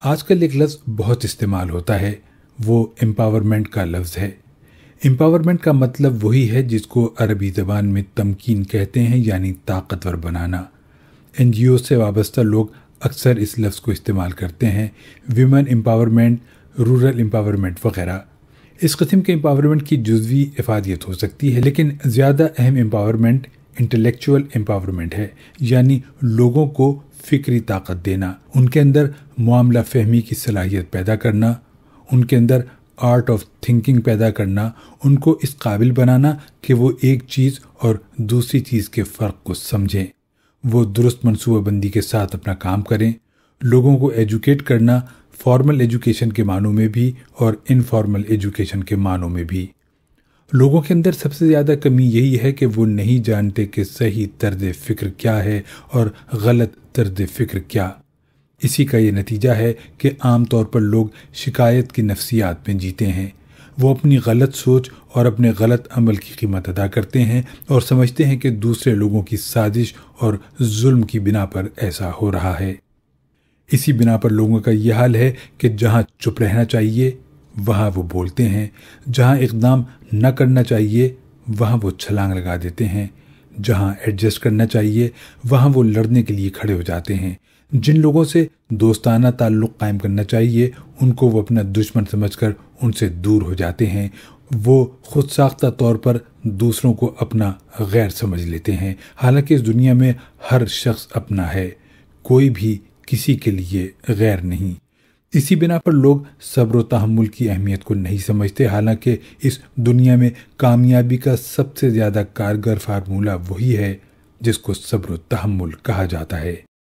آج کل ایک لفظ بہت استعمال ہوتا ہے، وہ امپاورمنٹ کا لفظ ہے۔ امپاورمنٹ کا مطلب وہی ہے جس کو عربی زبان میں تمکین کہتے ہیں، یعنی طاقتور بنانا۔ این جی او سے وابستہ لوگ اکثر اس لفظ کو استعمال کرتے ہیں، ویمن امپاورمنٹ، رورل امپاورمنٹ وغیرہ۔ اس قسم کے امپاورمنٹ کی جزوی افادیت ہو سکتی ہے، لیکن زیادہ اہم امپاورمنٹ انٹلیکچول امپاورمنٹ ہے، یعنی لوگوں کو فکری طاقت دینا، ان کے اندر معاملہ فہمی کی صلاحیت پیدا کرنا، ان کے اندر آرٹ آف تھنکنگ پیدا کرنا، ان کو اس قابل بنانا کہ وہ ایک چیز اور دوسری چیز کے فرق کو سمجھیں، وہ درست منصوبہ بندی کے ساتھ اپنا کام کریں۔ لوگوں کو ایجوکیٹ کرنا، فارمل ایجوکیشن کے معنوں میں بھی اور انفارمل ایجوکیشن کے معنوں میں بھی۔ لوگوں کے اندر سب سے زیادہ کمی یہی ہے کہ وہ نہیں جانتے کہ صحیح طرز فکر کیا ہے اور غلط طرز فکر کیا۔ اسی کا یہ نتیجہ ہے کہ عام طور پر لوگ شکایت کی نفسیات میں جیتے ہیں۔ وہ اپنی غلط سوچ اور اپنے غلط عمل کی قیمت ادا کرتے ہیں اور سمجھتے ہیں کہ دوسرے لوگوں کی سازش اور ظلم کی بنا پر ایسا ہو رہا ہے۔ اسی بنا پر لوگوں کا یہ حال ہے کہ جہاں چپ رہنا چاہیے وہاں وہ بولتے ہیں، جہاں اقدام نہ کرنا چاہیے وہاں وہ چھلانگ لگا دیتے ہیں، جہاں ایڈجسٹ کرنا چاہیے وہاں وہ لڑنے کے لیے کھڑے ہو جاتے ہیں۔ جن لوگوں سے دوستانہ تعلق قائم کرنا چاہیے ان کو وہ اپنا دشمن سمجھ کر ان سے دور ہو جاتے ہیں۔ وہ خود ساختہ طور پر دوسروں کو اپنا غیر سمجھ لیتے ہیں، حالانکہ اس دنیا میں ہر شخص اپنا ہے، کوئی بھی کسی کے لیے غیر نہیں۔ اسی بنا پر لوگ صبر و تحمل کی اہمیت کو نہیں سمجھتے، حالانکہ اس دنیا میں کامیابی کا سب سے زیادہ کارگر فارمولہ وہی ہے جس کو صبر و تحمل کہا جاتا ہے۔